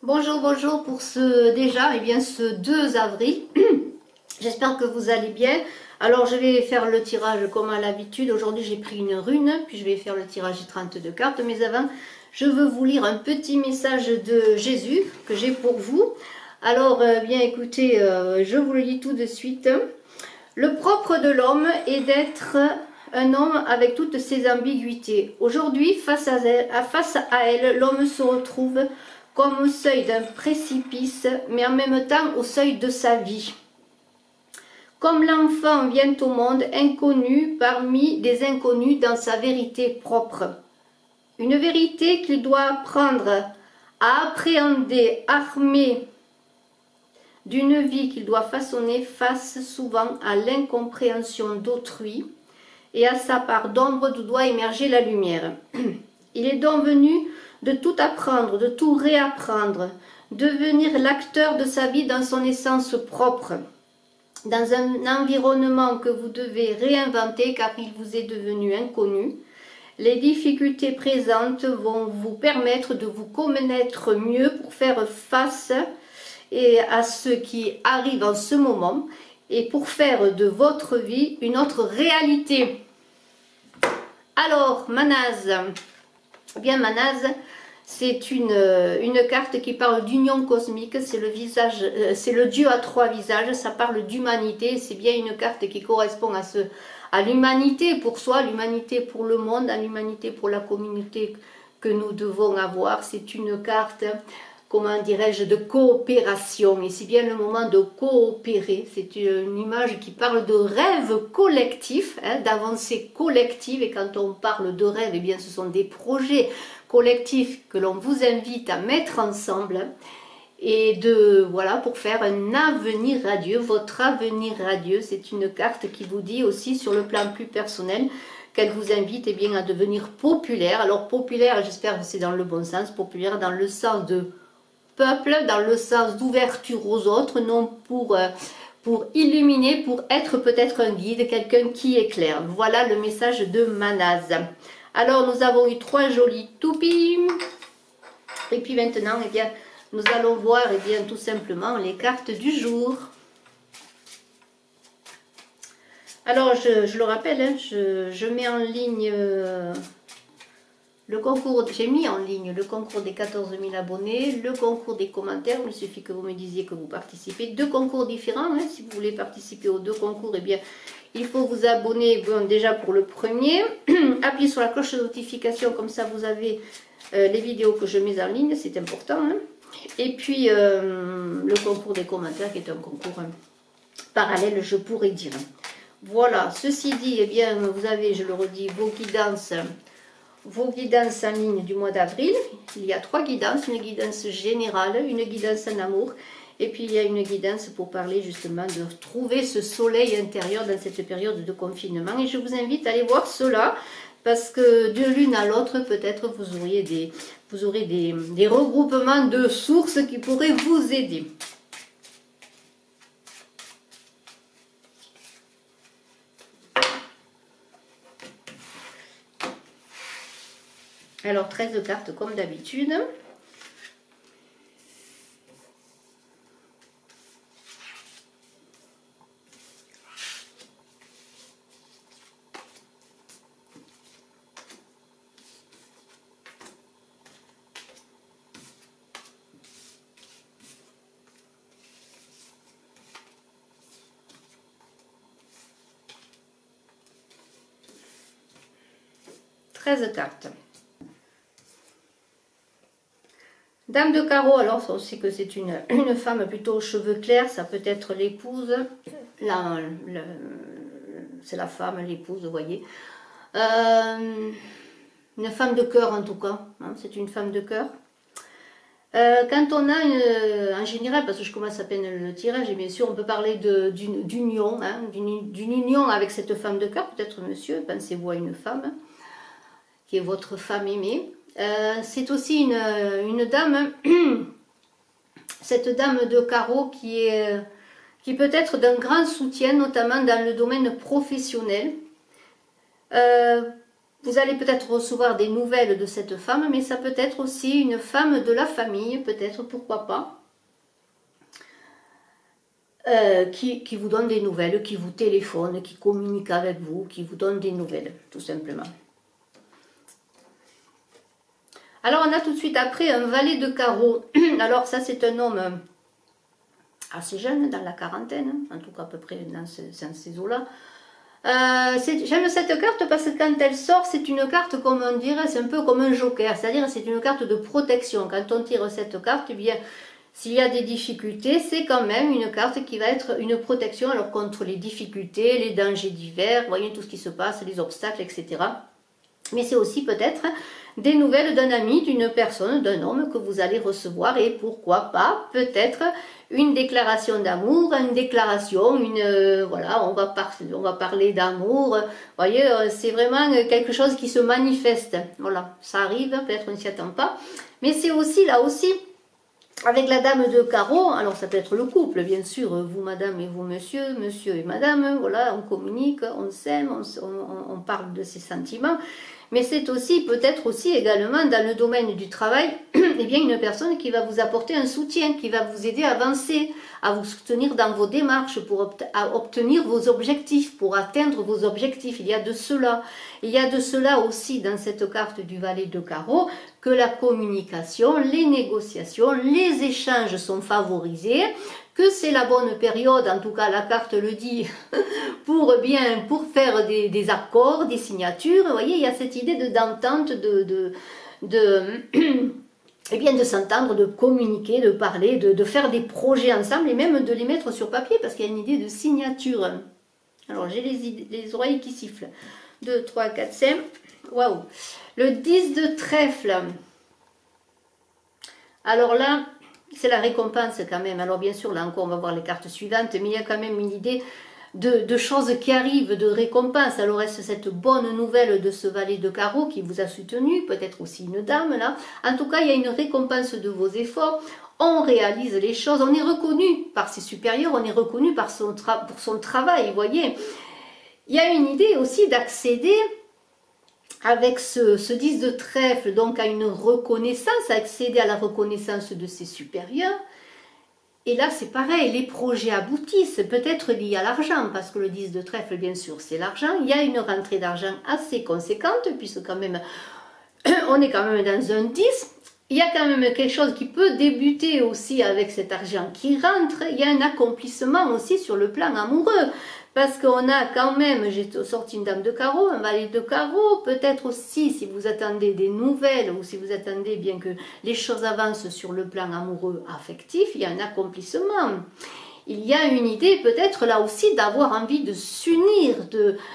Bonjour, bonjour pour ce 2 avril. J'espère que vous allez bien. Alors je vais faire le tirage comme à l'habitude. Aujourd'hui j'ai pris une rune, puis je vais faire le tirage des 32 cartes. Mais avant, je veux vous lire un petit message de Jésus que j'ai pour vous. Alors bien écoutez, je vous le dis tout de suite. Le propre de l'homme est d'être un homme avec toutes ses ambiguïtés. Aujourd'hui, face à elle, l'homme se retrouve comme au seuil d'un précipice, mais en même temps au seuil de sa vie. Comme l'enfant vient au monde inconnu parmi des inconnus dans sa vérité propre. Une vérité qu'il doit apprendre à appréhender, armé d'une vie qu'il doit façonner face souvent à l'incompréhension d'autrui et à sa part d'ombre d'où doit émerger la lumière. Il est donc venu de tout apprendre, de tout réapprendre, devenir l'acteur de sa vie dans son essence propre, dans un environnement que vous devez réinventer car il vous est devenu inconnu. Les difficultés présentes vont vous permettre de vous connaître mieux pour faire face à ce qui arrive en ce moment et pour faire de votre vie une autre réalité. Alors, Manaz, bien Manaz, c'est une carte qui parle d'union cosmique, c'est le visage, c'est le Dieu à 3 visages, ça parle d'humanité, c'est bien une carte qui correspond à l'humanité pour soi, l'humanité pour le monde, à l'humanité pour la communauté que nous devons avoir. C'est une carte, comment dirais-je, de coopération, et c'est bien le moment de coopérer. C'est une image qui parle de rêve collectif, hein, d'avancée collective, et quand on parle de rêve, eh bien ce sont des projets collectifs que l'on vous invite à mettre ensemble, et voilà, pour faire un avenir radieux, votre avenir radieux. C'est une carte qui vous dit aussi sur le plan plus personnel qu'elle vous invite bien, à devenir populaire. Alors populaire, j'espère que c'est dans le bon sens, populaire dans le sens de peuple, dans le sens d'ouverture aux autres, non pour illuminer, pour être peut-être un guide, quelqu'un qui éclaire. Voilà le message de Manaz. Alors nous avons eu 3 jolis toupies, et puis maintenant, eh bien, nous allons voir bien, tout simplement les cartes du jour. Alors je le rappelle, hein, je mets en ligne le concours, j'ai mis en ligne le concours des 14 000 abonnés, le concours des commentaires. Il suffit que vous me disiez que vous participez. 2 concours différents, hein. Si vous voulez participer aux 2 concours, eh bien, il faut vous abonner, bon, déjà pour le premier. Appuyez sur la cloche de notification, comme ça vous avez les vidéos que je mets en ligne, c'est important. Hein. Et puis le concours des commentaires qui est un concours parallèle, je pourrais dire. Voilà, ceci dit, eh bien, vous avez, je le redis, vos guidances en ligne du mois d'avril. Il y a 3 guidances, une guidance générale, une guidance en amour, et puis il y a une guidance pour parler justement de trouver ce soleil intérieur dans cette période de confinement. Et je vous invite à aller voir cela, parce que de l'une à l'autre, peut-être vous aurez des regroupements de sources qui pourraient vous aider. Alors 13 cartes comme d'habitude. Cartes. Dame de carreau, alors on sait que c'est une femme plutôt aux cheveux clairs, ça peut être l'épouse, c'est la femme, l'épouse, vous voyez. Une femme de cœur en tout cas, hein, c'est une femme de cœur. Quand on a en général, parce que je commence à peine le tirage, et bien sûr on peut parler d'une union, hein, d'une union avec cette femme de cœur, peut-être monsieur, pensez-vous à une femme qui est votre femme aimée. C'est aussi une dame, cette dame de carreau qui peut être d'un grand soutien, notamment dans le domaine professionnel. vous allez peut-être recevoir des nouvelles de cette femme, mais ça peut être aussi une femme de la famille, peut-être, pourquoi pas. Qui vous donne des nouvelles, qui vous téléphone, qui communique avec vous, qui vous donne des nouvelles, tout simplement. Alors on a tout de suite après un valet de carreau. Alors ça c'est un homme assez jeune, dans la quarantaine, en tout cas à peu près dans ces eaux-là. J'aime cette carte parce que quand elle sort, c'est une carte, comme on dirait, c'est un peu comme un joker, c'est-à-dire c'est une carte de protection. Quand on tire cette carte, eh bien, s'il y a des difficultés, c'est quand même une carte qui va être une protection alors contre les difficultés, les dangers divers, vous voyez tout ce qui se passe, les obstacles, etc. Mais c'est aussi peut-être des nouvelles d'un ami, d'une personne, d'un homme que vous allez recevoir et pourquoi pas, peut-être une déclaration d'amour, une déclaration, voilà, on va parler d'amour, vous voyez, c'est vraiment quelque chose qui se manifeste, voilà, ça arrive, peut-être on ne s'y attend pas, mais c'est aussi, là aussi, avec la dame de carreau, alors ça peut être le couple, bien sûr, vous madame et vous monsieur, monsieur et madame, voilà, on communique, on s'aime, on parle de ses sentiments, mais c'est aussi, peut-être aussi également dans le domaine du travail, eh bien une personne qui va vous apporter un soutien, qui va vous aider à avancer, à vous soutenir dans vos démarches pour obtenir vos objectifs, pour atteindre vos objectifs. Il y a de cela. Il y a de cela aussi dans cette carte du valet de carreau, que la communication, les négociations, les échanges sont favorisés, que c'est la bonne période, en tout cas la carte le dit, pour faire des accords, des signatures. Vous voyez, il y a cette idée d'entente, eh bien de s'entendre, de communiquer, de parler, de faire des projets ensemble et même de les mettre sur papier parce qu'il y a une idée de signature. Alors j'ai les oreilles qui sifflent. 2, 3, 4, 5. Waouh! Le 10 de trèfle. Alors là, c'est la récompense quand même. Alors bien sûr, là encore, on va voir les cartes suivantes, mais il y a quand même une idée de choses qui arrivent, de récompenses. Alors est-ce cette bonne nouvelle de ce valet de carreau qui vous a soutenu, peut-être aussi une dame là. En tout cas, il y a une récompense de vos efforts. On réalise les choses, on est reconnu par ses supérieurs, on est reconnu pour son travail, vous voyez. Il y a une idée aussi d'accéder avec ce 10 de trèfle, donc à une reconnaissance, accéder à la reconnaissance de ses supérieurs. Et là, c'est pareil, les projets aboutissent, peut-être liés à l'argent, parce que le 10 de trèfle, bien sûr, c'est l'argent. Il y a une rentrée d'argent assez conséquente, puisque quand même, on est quand même dans un 10. Il y a quand même quelque chose qui peut débuter aussi avec cet argent qui rentre. Il y a un accomplissement aussi sur le plan amoureux. Parce qu'on a quand même, j'ai sorti une dame de carreau, un valet de carreau, peut-être aussi si vous attendez des nouvelles ou si vous attendez bien que les choses avancent sur le plan amoureux affectif, il y a un accomplissement. Il y a une idée peut-être là aussi d'avoir envie de s'unir,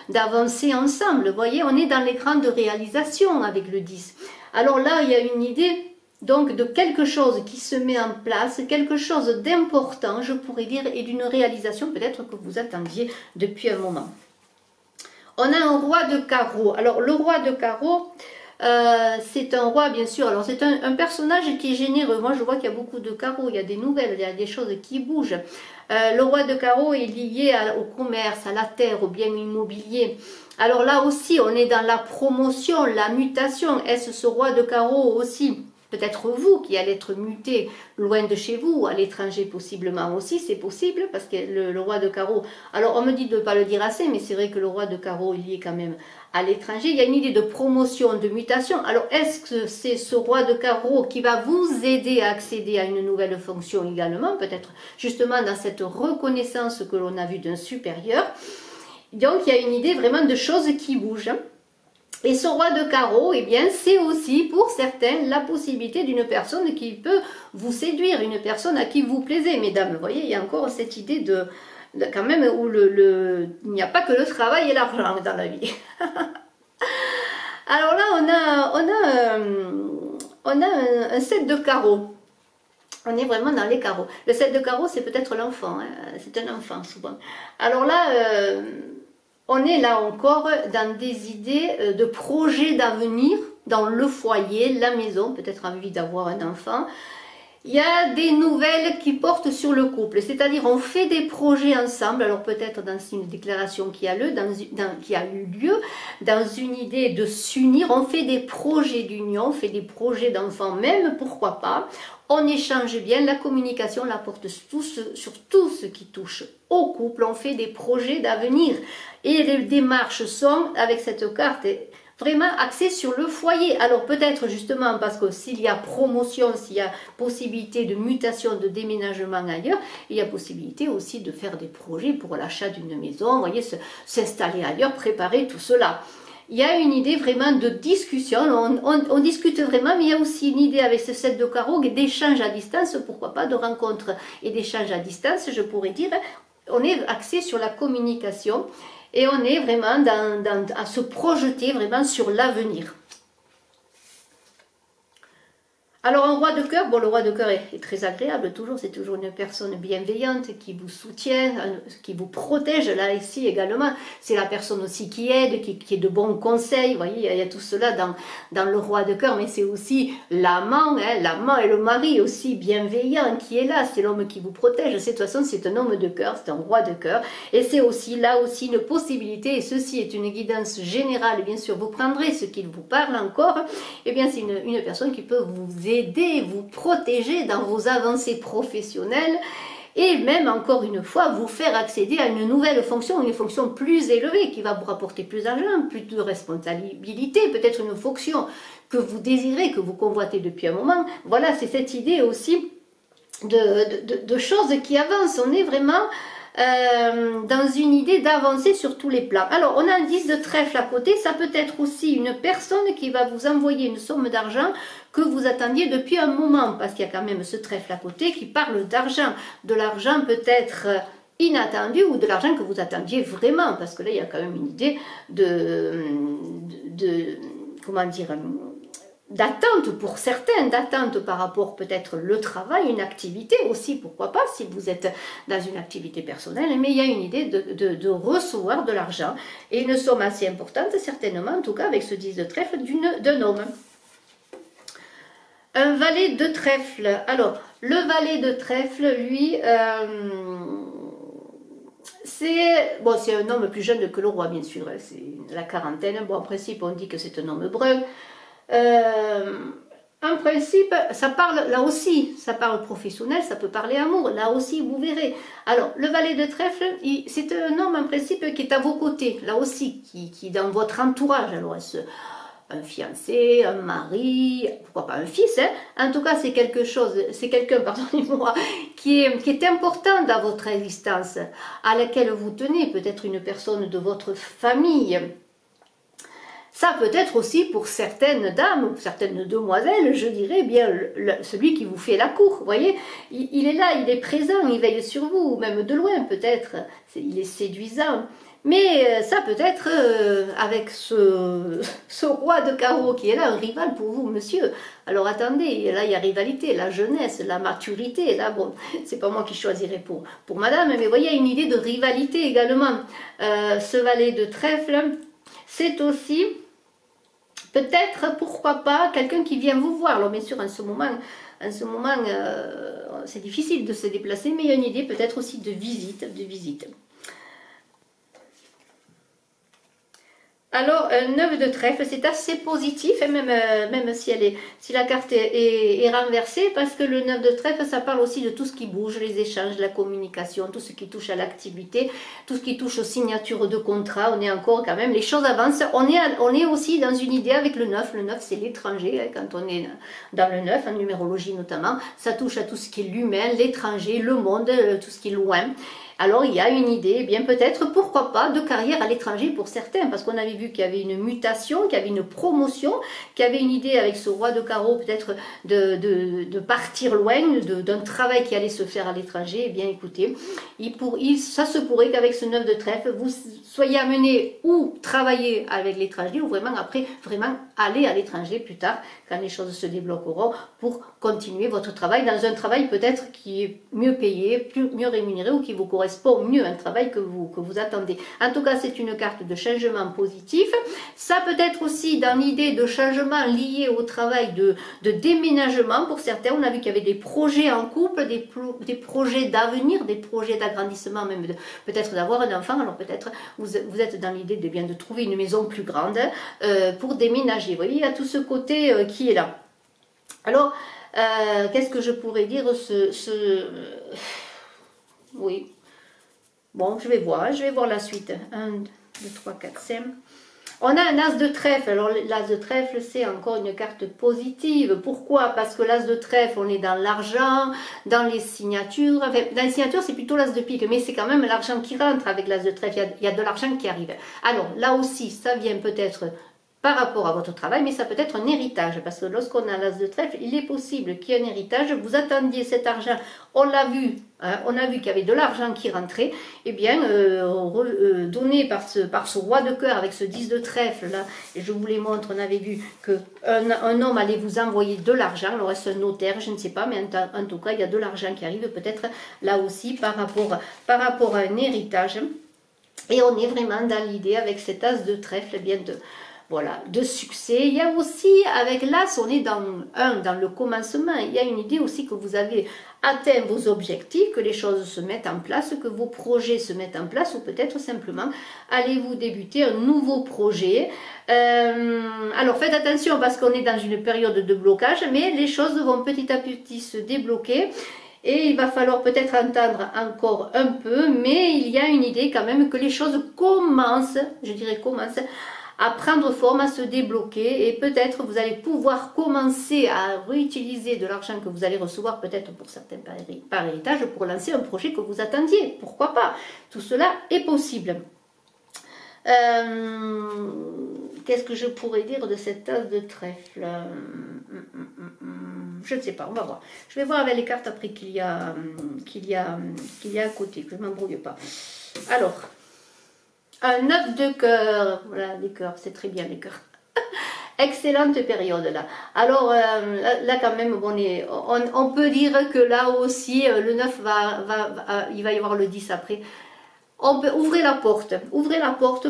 d'avancer ensemble. Vous voyez, on est dans les grandes réalisations avec le 10. Alors là, il y a une idée donc de quelque chose qui se met en place, quelque chose d'important, je pourrais dire, et d'une réalisation peut-être que vous attendiez depuis un moment. On a un roi de carreau. Alors le roi de carreau, c'est un roi bien sûr, alors c'est un personnage qui est généreux. Moi je vois qu'il y a beaucoup de carreaux, il y a des nouvelles, il y a des choses qui bougent. Le roi de carreau est lié au commerce, à la terre, au bien immobilier. Alors là aussi on est dans la promotion, la mutation. Est-ce ce roi de carreau aussi? Peut-être vous qui allez être muté loin de chez vous, à l'étranger possiblement aussi, c'est possible, parce que le roi de carreau, alors on me dit de ne pas le dire assez, mais c'est vrai que le roi de carreau, il y est quand même à l'étranger. Il y a une idée de promotion, de mutation. Alors est-ce que c'est ce roi de carreau qui va vous aider à accéder à une nouvelle fonction également, peut-être justement dans cette reconnaissance que l'on a vue d'un supérieur. Donc il y a une idée vraiment de choses qui bougent. Et ce roi de carreau, eh bien, c'est aussi pour certains la possibilité d'une personne qui peut vous séduire, une personne à qui vous plaisez, mesdames. Vous voyez, il y a encore cette idée de quand même où il n'y a pas que le travail et l'argent dans la vie. Alors là, on a un 7 de carreau. On est vraiment dans les carreaux. Le 7 de carreau, c'est peut-être l'enfant. Hein, c'est un enfant souvent. Alors là... on est là encore dans des idées de projets d'avenir, dans le foyer, la maison, peut-être envie d'avoir un enfant. Il y a des nouvelles qui portent sur le couple, c'est-à-dire on fait des projets ensemble, alors peut-être dans une déclaration qui a eu lieu, dans une idée de s'unir, on fait des projets d'union, on fait des projets d'enfants même, pourquoi pas, on échange bien, la communication la porte sur tout ce qui touche au couple, on fait des projets d'avenir et les démarches sont, avec cette carte, vraiment axé sur le foyer. Alors peut-être justement parce que s'il y a promotion, s'il y a possibilité de mutation, de déménagement ailleurs, il y a possibilité aussi de faire des projets pour l'achat d'une maison, vous voyez, s'installer ailleurs, préparer tout cela. Il y a une idée vraiment de discussion, on discute vraiment, mais il y a aussi une idée avec ce 7 de carreau d'échange à distance, pourquoi pas, de rencontres et d'échanges à distance, je pourrais dire. On est axé sur la communication. Et on est vraiment à se projeter vraiment sur l'avenir. Alors un roi de cœur, bon le roi de cœur est très agréable toujours, c'est toujours une personne bienveillante qui vous soutient, qui vous protège, là ici également, c'est la personne aussi qui aide, qui est de bons conseils, vous voyez, il y a tout cela dans le roi de cœur, mais c'est aussi l'amant, hein, l'amant et le mari aussi bienveillant qui est là, c'est l'homme qui vous protège, de toute façon c'est un homme de cœur, c'est un roi de cœur, et c'est aussi là aussi une possibilité, et ceci est une guidance générale, bien sûr vous prendrez ce qu'il vous parle encore, et bien c'est une personne qui peut vous aider, vous protéger dans vos avancées professionnelles et même encore une fois vous faire accéder à une nouvelle fonction, une fonction plus élevée qui va vous rapporter plus d'argent, plus de responsabilité, peut-être une fonction que vous désirez, que vous convoitez depuis un moment. Voilà, c'est cette idée aussi de choses qui avancent. On est vraiment dans une idée d'avancer sur tous les plans. Alors, on a un 10 de trèfle à côté, ça peut être aussi une personne qui va vous envoyer une somme d'argent que vous attendiez depuis un moment, parce qu'il y a quand même ce trèfle à côté qui parle d'argent, de l'argent peut-être inattendu ou de l'argent que vous attendiez vraiment, parce que là, il y a quand même une idée comment dire, d'attente pour certains, d'attente par rapport peut-être le travail, une activité aussi, pourquoi pas, si vous êtes dans une activité personnelle, mais il y a une idée de recevoir de l'argent, et une somme assez importante, certainement, en tout cas avec ce 10 de trèfle d'un homme. Un valet de trèfle, alors, le valet de trèfle, lui, c'est un homme plus jeune que le roi, bien sûr, c'est la quarantaine, bon, en principe, on dit que c'est un homme brun. En principe, ça parle, là aussi, ça parle professionnel, ça peut parler amour, là aussi, vous verrez. Alors, le valet de trèfle, c'est un homme, en principe, qui est à vos côtés, là aussi, qui est dans votre entourage. Alors, un fiancé, un mari, pourquoi pas un fils, hein. En tout cas, c'est quelqu'un, pardonnez-moi, qui est important dans votre existence, à laquelle vous tenez, peut-être une personne de votre famille. Ça peut être aussi pour certaines dames, ou certaines demoiselles, je dirais bien, celui qui vous fait la cour, vous voyez, il est là, il est présent, il veille sur vous, même de loin peut-être, il est séduisant. Mais ça peut être avec ce roi de carreau qui est là, un rival pour vous, monsieur. Alors attendez, là il y a rivalité, la jeunesse, la maturité, là bon, c'est pas moi qui choisirai pour madame, mais vous voyez, il y a une idée de rivalité également. Ce valet de trèfle, c'est aussi peut-être, pourquoi pas, quelqu'un qui vient vous voir. Alors bien sûr, en ce moment c'est difficile de se déplacer, mais il y a une idée peut-être aussi de visite. Alors, un 9 de trèfle, c'est assez positif, et même si la carte est renversée, parce que le 9 de trèfle, ça parle aussi de tout ce qui bouge, les échanges, la communication, tout ce qui touche à l'activité, tout ce qui touche aux signatures de contrat. On est encore quand même, les choses avancent. On est aussi dans une idée avec le 9. Le 9, c'est l'étranger, hein, quand on est dans le 9, en numérologie notamment. Ça touche à tout ce qui est l'humain, l'étranger, le monde, tout ce qui est loin. Alors il y a une idée, eh bien peut-être, pourquoi pas, de carrière à l'étranger pour certains, parce qu'on avait vu qu'il y avait une mutation, qu'il y avait une promotion, qu'il y avait une idée avec ce roi de carreau peut-être de partir loin, d'un travail qui allait se faire à l'étranger. Eh bien écoutez, ça se pourrait qu'avec ce 9 de trèfle, vous soyez amené ou travailler avec l'étranger, ou vraiment après, vraiment aller à l'étranger plus tard, quand les choses se débloqueront, pour continuer votre travail dans un travail peut-être qui est mieux payé, mieux rémunéré, ou qui vous correspond correspond mieux à un travail que vous attendez. En tout cas, c'est une carte de changement positif. Ça peut être aussi dans l'idée de changement lié au travail de déménagement. Pour certains, on a vu qu'il y avait des projets en couple, des projets d'avenir, des projets d'agrandissement, même peut-être d'avoir un enfant. Alors peut-être vous êtes dans l'idée de trouver une maison plus grande pour déménager. Vous voyez, il y a tout ce côté qui est là. Alors, qu'est-ce que je pourrais dire oui. Bon, je vais voir la suite. 1, 2, 3, 4, 5. On a un as de trèfle. Alors, l'as de trèfle, c'est encore une carte positive. Pourquoi? Parce que l'as de trèfle, on est dans l'argent, dans les signatures. Enfin, dans les signatures, c'est plutôt l'as de pique, mais c'est quand même l'argent qui rentre avec l'as de trèfle. Il y a de l'argent qui arrive. Alors, là aussi, ça vient peut-être par rapport à votre travail, mais ça peut être un héritage, parce que lorsqu'on a l'as de trèfle, il est possible qu'il y ait un héritage, vous attendiez cet argent, on l'a vu, hein, on a vu qu'il y avait de l'argent qui rentrait, et bien, donné par ce roi de cœur, avec ce 10 de trèfle, là, et je vous les montre, on avait vu qu'un homme allait vous envoyer de l'argent, alors est-ce un notaire, je ne sais pas, mais en tout cas, il y a de l'argent qui arrive, peut-être là aussi, par rapport à un héritage, et on est vraiment dans l'idée, avec cet as de trèfle, eh bien, de succès. Il y a aussi, avec l'as, on est dans le commencement. Il y a une idée aussi que vous avez atteint vos objectifs, que les choses se mettent en place, que vos projets se mettent en place, ou peut-être simplement allez-vous débuter un nouveau projet. Alors faites attention parce qu'on est dans une période de blocage, mais les choses vont petit à petit se débloquer. Et il va falloir peut-être entendre encore un peu, mais il y a une idée quand même que les choses commencent, je dirais commencent, à prendre forme, à se débloquer, et peut-être vous allez pouvoir commencer à réutiliser de l'argent que vous allez recevoir, peut-être pour certains par héritage, pour lancer un projet que vous attendiez. Pourquoi pas? Tout cela est possible. Qu'est-ce que je pourrais dire de cette as de trèfle? Je ne sais pas, on va voir. Je vais voir avec les cartes après qu'il y a à côté, que je ne m'embrouille pas. Alors, un 9 de cœur, voilà les cœurs, c'est très bien les cœurs. Excellente période là. Alors là quand même, on peut dire que là aussi, le 9 il va y avoir le 10 après. Ouvrez la porte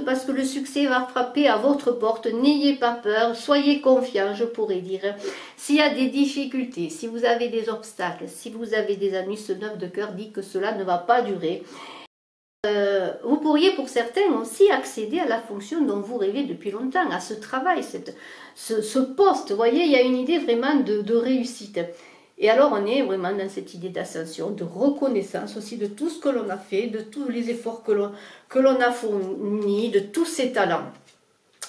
parce que le succès va frapper à votre porte. N'ayez pas peur, soyez confiants, je pourrais dire. S'il y a des difficultés, si vous avez des obstacles, si vous avez des ennuis, ce 9 de cœur dit que cela ne va pas durer. Vous pourriez pour certains aussi accéder à la fonction dont vous rêvez depuis longtemps, à ce travail, ce poste. Vous voyez, il y a une idée vraiment de réussite. Et alors on est vraiment dans cette idée d'ascension, de reconnaissance aussi de tout ce que l'on a fait, de tous les efforts que l'on a fournis, de tous ses talents.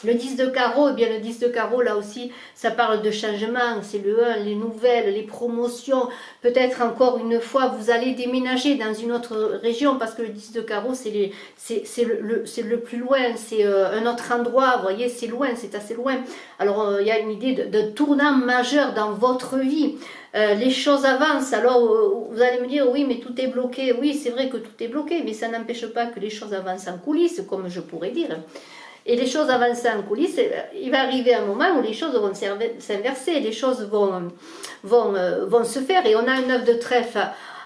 Le 10 de carreau, eh bien le 10 de carreau, là aussi, ça parle de changement, c'est le 1, les nouvelles, les promotions. Peut-être encore une fois, vous allez déménager dans une autre région, parce que le 10 de carreau, c'est le plus loin, c'est un autre endroit, vous voyez, c'est loin, c'est assez loin. Alors, il y a une idée de tournant majeur dans votre vie. Les choses avancent, alors vous allez me dire, oui, mais tout est bloqué. Oui, c'est vrai que tout est bloqué, mais ça n'empêche pas que les choses avancent en coulisses, comme je pourrais dire. Et les choses avancent en coulisses, il va arriver un moment où les choses vont s'inverser, les choses vont se faire. Et on a un 9 de trèfle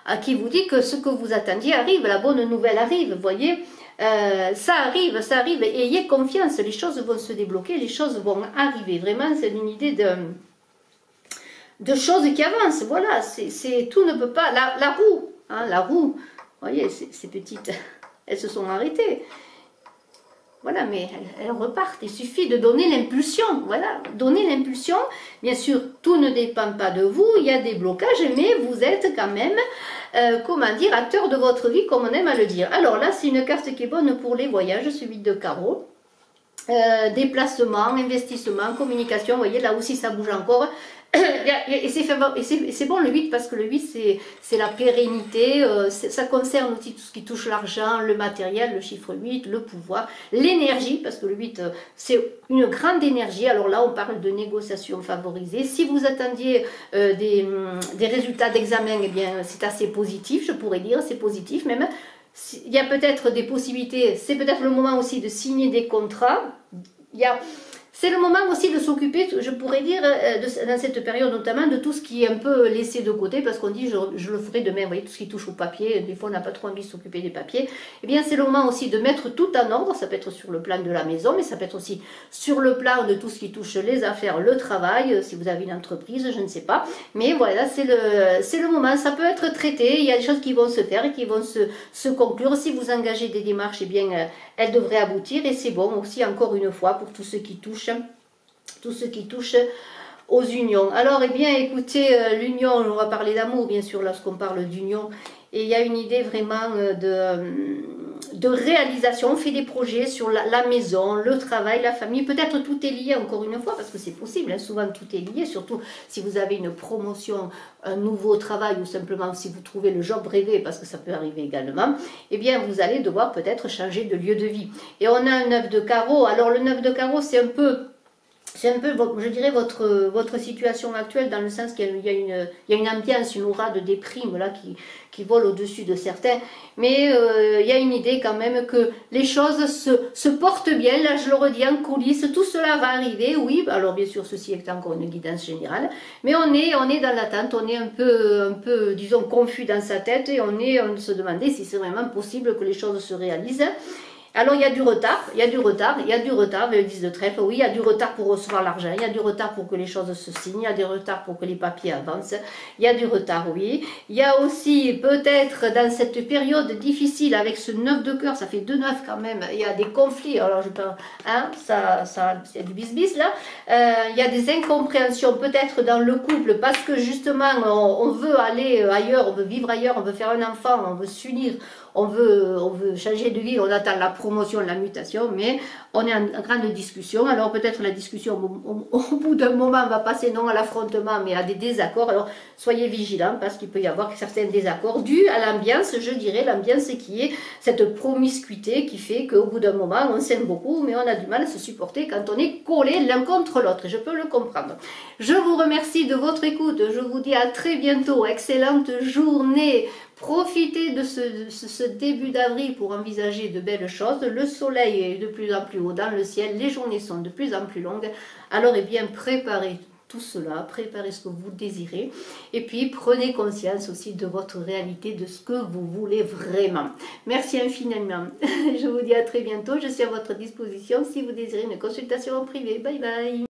à qui vous dit que ce que vous attendiez arrive, la bonne nouvelle arrive, vous voyez. Ça arrive, et ayez confiance, les choses vont se débloquer, les choses vont arriver. Vraiment, c'est une idée de choses qui avancent, voilà, tout ne peut pas, la roue, hein, vous voyez, ces petites, elles se sont arrêtées. Voilà, mais elles repartent. Il suffit de donner l'impulsion. Voilà, donner l'impulsion. Bien sûr, tout ne dépend pas de vous. Il y a des blocages, mais vous êtes quand même, comment dire, acteur de votre vie, comme on aime à le dire. Alors là, c'est une carte qui est bonne pour les voyages, ce 8 de carreau. Déplacement, investissement, communication. Vous voyez, là aussi, ça bouge encore. Et c'est bon le 8 parce que le 8 c'est la pérennité, ça concerne aussi tout ce qui touche l'argent, le matériel, le chiffre 8, le pouvoir, l'énergie, parce que le 8 c'est une grande énergie. Alors là on parle de négociation favorisée. Si vous attendiez des résultats d'examen, eh bien c'est assez positif, je pourrais dire, c'est positif même. Il y a peut-être des possibilités, c'est peut-être le moment aussi de signer des contrats. C'est le moment aussi de s'occuper, je pourrais dire, dans cette période notamment, de tout ce qui est un peu laissé de côté, parce qu'on dit, je le ferai demain, vous voyez, tout ce qui touche au papier, des fois on n'a pas trop envie de s'occuper des papiers, eh bien c'est le moment aussi de mettre tout en ordre, ça peut être sur le plan de la maison, mais ça peut être aussi sur le plan de tout ce qui touche les affaires, le travail, si vous avez une entreprise, je ne sais pas, mais voilà, c'est le moment, ça peut être traité, il y a des choses qui vont se faire et qui vont se conclure, si vous engagez des démarches, eh bien elles devraient aboutir, et c'est bon aussi, encore une fois, pour tout ce qui touche aux unions. Alors, eh bien, écoutez, l'union, on va parler d'amour, bien sûr, lorsqu'on parle d'union, et il y a une idée vraiment de réalisation. On fait des projets sur la maison, le travail, la famille, peut-être tout est lié, encore une fois, parce que c'est possible, hein, souvent tout est lié, surtout si vous avez une promotion, un nouveau travail, ou simplement si vous trouvez le job rêvé, parce que ça peut arriver également, eh bien, vous allez devoir peut-être changer de lieu de vie. Et on a un 9 de carreau. Alors, le 9 de carreau, c'est un peu, je dirais, votre situation actuelle, dans le sens qu'il y a une ambiance, une aura de déprime là, qui vole au-dessus de certains. Mais il y a une idée quand même que les choses se portent bien. Là, je le redis, en coulisses, tout cela va arriver. Oui, alors bien sûr, ceci est encore une guidance générale. Mais on est dans l'attente, on est un peu, disons, confus dans sa tête. Et on se demandait si c'est vraiment possible que les choses se réalisent. Alors il y a du retard, le 10 de trèfle, oui, il y a du retard pour recevoir l'argent, il y a du retard pour que les choses se signent, il y a du retard pour que les papiers avancent, il y a du retard, oui. Il y a aussi peut-être dans cette période difficile avec ce 9 de cœur, ça fait 2 9 quand même, il y a des conflits, alors je peux, hein, il y a du bis là, il y a des incompréhensions peut-être dans le couple parce que justement on veut aller ailleurs, on veut vivre ailleurs, on veut faire un enfant, on veut s'unir, on veut changer de vie, on attend la promotion, la mutation, mais on est en grande discussion. Alors peut-être la discussion, au bout d'un moment, va passer non à l'affrontement, mais à des désaccords. Alors soyez vigilants, parce qu'il peut y avoir certains désaccords dus à l'ambiance, je dirais, l'ambiance qui est cette promiscuité qui fait qu'au bout d'un moment, on s'aime beaucoup, mais on a du mal à se supporter quand on est collés l'un contre l'autre. Je peux le comprendre. Je vous remercie de votre écoute. Je vous dis à très bientôt. Excellente journée. Profitez de ce début d'avril pour envisager de belles choses. Le soleil est de plus en plus haut dans le ciel, les journées sont de plus en plus longues. Alors, eh bien, préparez tout cela, préparez ce que vous désirez. Et puis, prenez conscience aussi de votre réalité, de ce que vous voulez vraiment. Merci infiniment. Je vous dis à très bientôt. Je suis à votre disposition si vous désirez une consultation en privé. Bye bye.